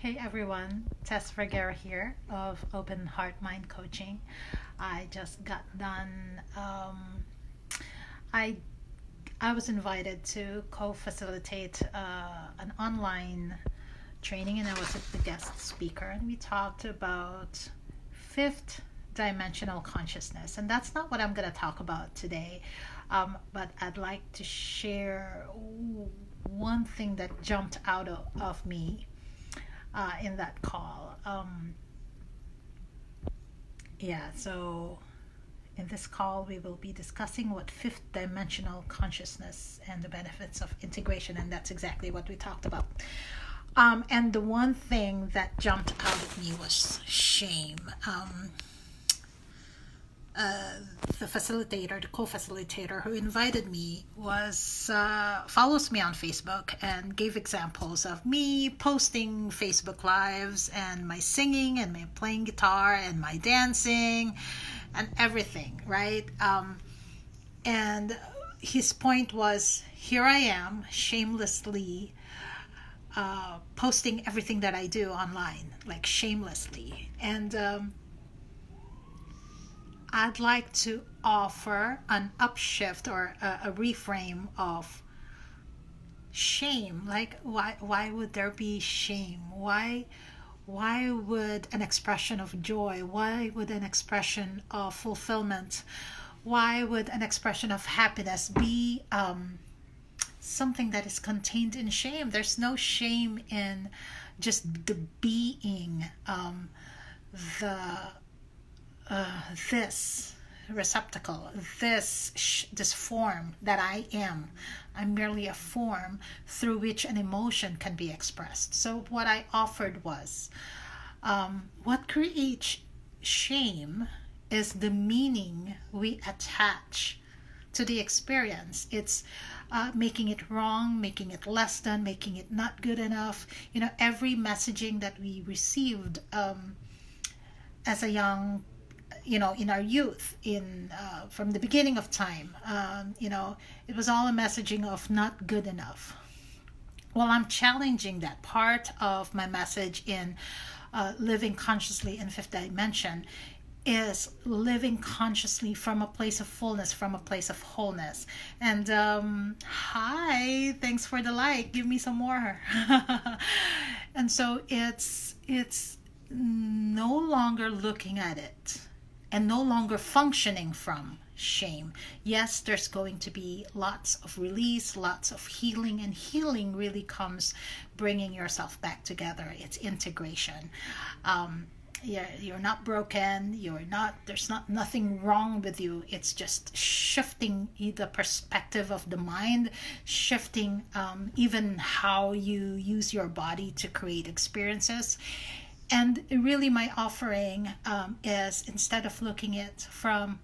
Hey everyone, Tess Vergara here of Open Heart Mind Coaching. I just got done. I I was invited to co-facilitate an online training, and I was the guest speaker, and we talked about fifth dimensional consciousness, and that's not what I'm going to talk about today. But I'd like to share one thing that jumped out of me in that call. So in this call, we will be discussing what fifth dimensional consciousness and the benefits of integration, and that's exactly what we talked about. And the one thing that jumped out at me was shame. The facilitator, the co-facilitator who invited me follows me on Facebook and gave examples of me posting Facebook lives and my singing and my playing guitar and my dancing and everything, right? And his point was, here I am shamelessly posting everything that I do online, like shamelessly. And I'd like to offer an upshift or a reframe of shame. Like, why would there be shame? Why would an expression of joy, why would an expression of fulfillment, why would an expression of happiness be something that is contained in shame? There's no shame in just the being, this receptacle, this form that I am. I'm merely a form through which an emotion can be expressed. So what I offered was, what creates shame is the meaning we attach to the experience. It's making it wrong, making it less than, making it not good enough. Every messaging that we received as a young, in our youth, from the beginning of time, it was all a messaging of not good enough. Well, I'm challenging that. Part of my message in living consciously in fifth dimension is living consciously from a place of fullness, from a place of wholeness. And hi, thanks for the like. Give me some more. And so it's no longer looking at it and no longer functioning from shame. Yes, there's going to be lots of release, lots of healing, and healing really comes bringing yourself back together. It's integration. You're not broken. There's nothing wrong with you. It's just shifting the perspective of the mind, shifting even how you use your body to create experiences. And really my offering is, instead of looking at it from,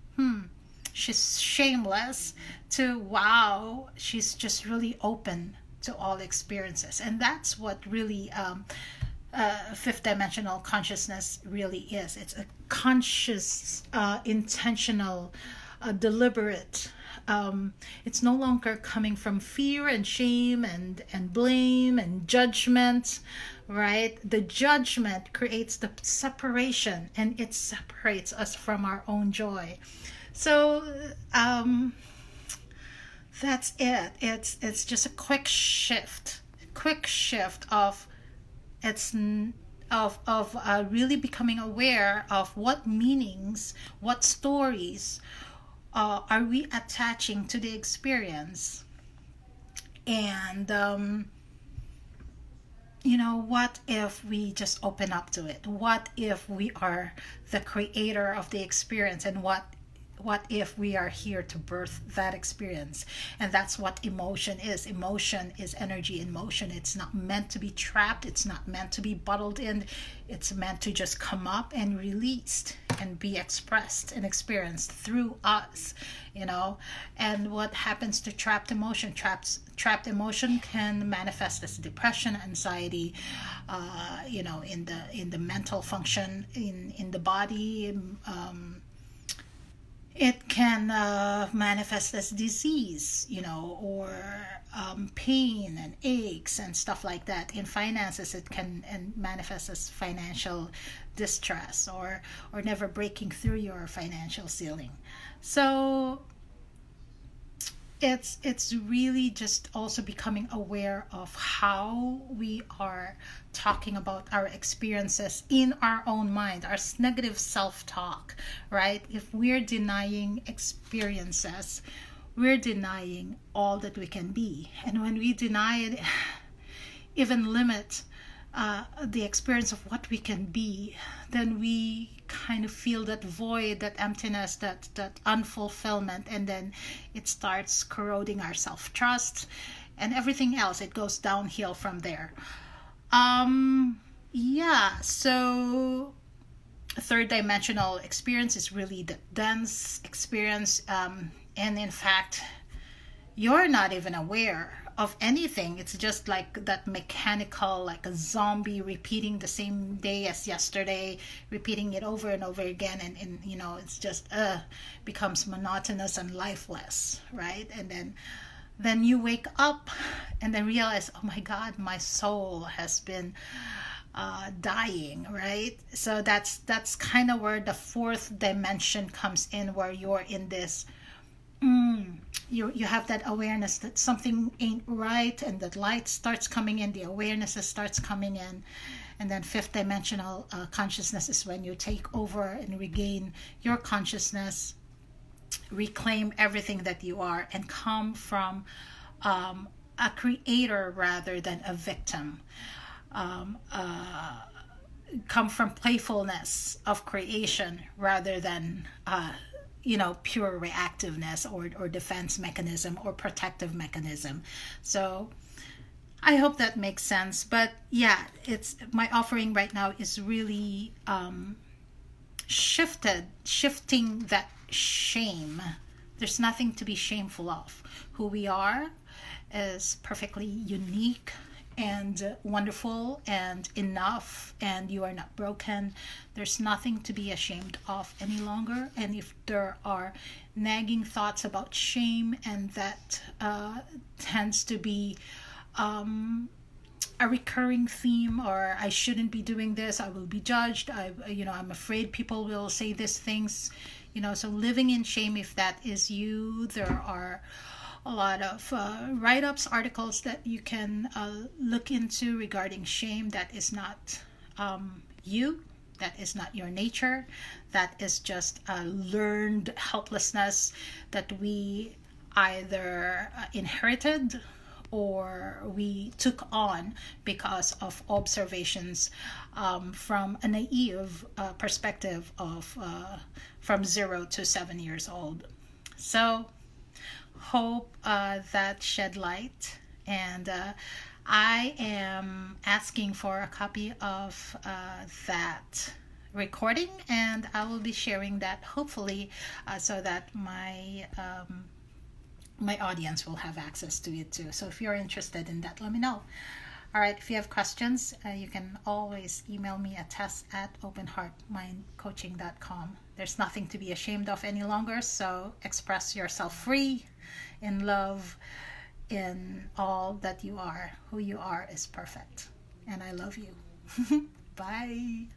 she's shameless, to, wow, she's just really open to all experiences. And that's what really fifth dimensional consciousness really is. It's a conscious, intentional, deliberate. It's no longer coming from fear and shame and blame and judgment, right? The judgment creates the separation, and it separates us from our own joy. So that's it. It's just a quick shift of really becoming aware of what meanings, what stories are we attaching to the experience. And what if we just open up to it? What if we are the creator of the experience? And what if we are here to birth that experience? And that's what emotion is. Emotion is energy in motion. It's not meant to be trapped. It's not meant to be bottled in. It's meant to just come up and released and be expressed and experienced through us, And what happens to trapped emotion? Trapped emotion can manifest as depression, anxiety, in the mental function, in the body, It can manifest as disease, or pain and aches and stuff like that. In finances, it can and manifest as financial distress, or never breaking through your financial ceiling. So it's really just also becoming aware of how we are talking about our experiences in our own mind, our negative self-talk, right? If we're denying experiences, we're denying all that we can be. And when we deny it, even limit the experience of what we can be, then we kind of feel that void, that emptiness, that unfulfillment, and then it starts corroding our self-trust and everything else. It goes downhill from there. Yeah, so third dimensional experience is really the dense experience, and in fact, you're not even aware of anything. It's just like that mechanical, like a zombie repeating the same day as yesterday, repeating it over and over again, and it's just becomes monotonous and lifeless, right? And then you wake up and then realize, oh my God, my soul has been dying, right? So that's kind of where the fourth dimension comes in, where you're in this you have that awareness that something ain't right, and that light starts coming in, the awareness starts coming in. And then fifth dimensional consciousness is when you take over and regain your consciousness, reclaim everything that you are, and come from a creator rather than a victim. Come from playfulness of creation rather than pure reactiveness or defense mechanism or protective mechanism. So I hope that makes sense. But yeah, it's my offering right now is really shifting that shame. There's nothing to be shameful of. Who we are is perfectly unique and wonderful and enough, and you are not broken. There's nothing to be ashamed of any longer. And if there are nagging thoughts about shame, and that tends to be a recurring theme, or I shouldn't be doing this, I will be judged, I'm afraid people will say these things, so living in shame, if that is you, there are a lot of write-ups, articles that you can look into regarding shame. That is not you. That is not your nature. That is just a learned helplessness that we either inherited or we took on because of observations from a naive perspective of from 0 to 7 years old. So hope that shed light, and I am asking for a copy of that recording, and I will be sharing that hopefully so that my audience will have access to it too. So if you're interested in that, let me know. All right, if you have questions, you can always email me at tess@openheartmindcoaching.com. There's nothing to be ashamed of any longer, so express yourself free in love, in all that you are. Who you are is perfect, and I love you. Bye.